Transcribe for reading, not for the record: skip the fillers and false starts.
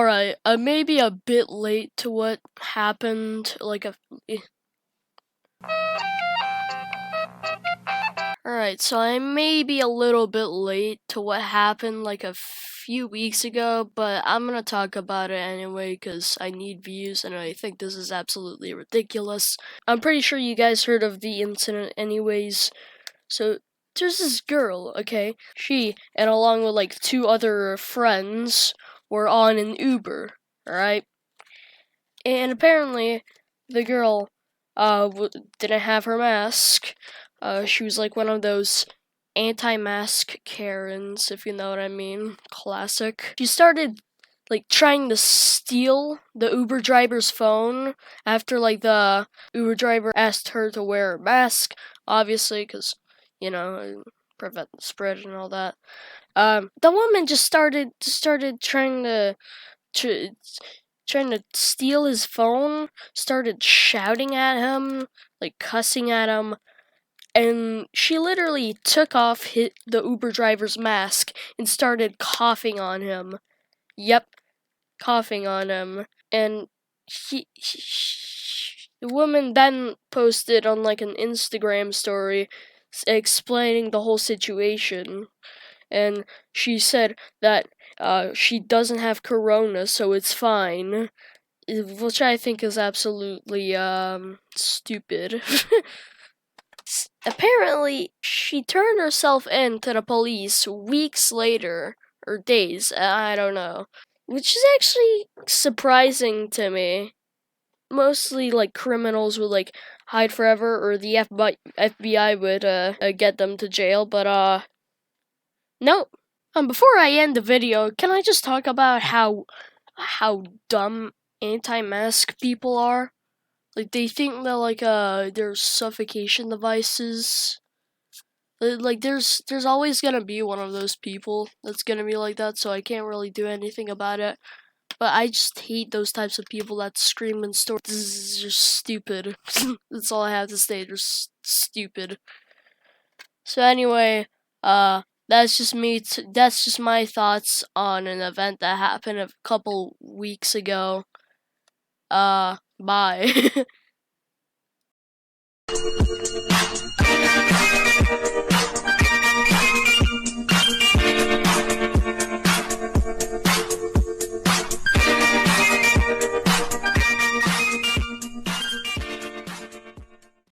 Alright, maybe a bit late to what happened, Alright, so I may be a little bit late to what happened like a few weeks ago, but I'm gonna talk about it anyway because I need views and I think this is absolutely ridiculous. I'm pretty sure you guys heard of the incident anyways. So, there's this girl, okay? She, and along with like two other friends, were on an Uber, alright? And apparently, the girl didn't have her mask. She was like one of those anti-mask Karens, if you know what I mean. Classic. She started like trying to steal the Uber driver's phone after like the Uber driver asked her to wear a mask, obviously, because prevent the spread and all that. The woman just started trying to steal his phone, started shouting at him, like cussing at him, and she literally took off the Uber driver's mask and started coughing on him. Yep, coughing on him. And the woman then posted on like an Instagram story explaining the whole situation. And she said that she doesn't have corona, so it's fine. Which I think is absolutely stupid. Apparently, she turned herself in to the police weeks later, or days, I don't know. Which is actually surprising to me. Mostly, like, criminals would, like, hide forever, or the FBI would get them to jail, but, no. Before I end the video, can I just talk about how dumb anti-mask people are? Like, they think that, like, there's suffocation devices. Like, there's always gonna be one of those people that's gonna be like that, so I can't really do anything about it. But I just hate those types of people that scream and store. This is just stupid. That's all I have to say. They're stupid. So anyway, that's just me. That's just my thoughts on an event that happened a couple weeks ago. Bye.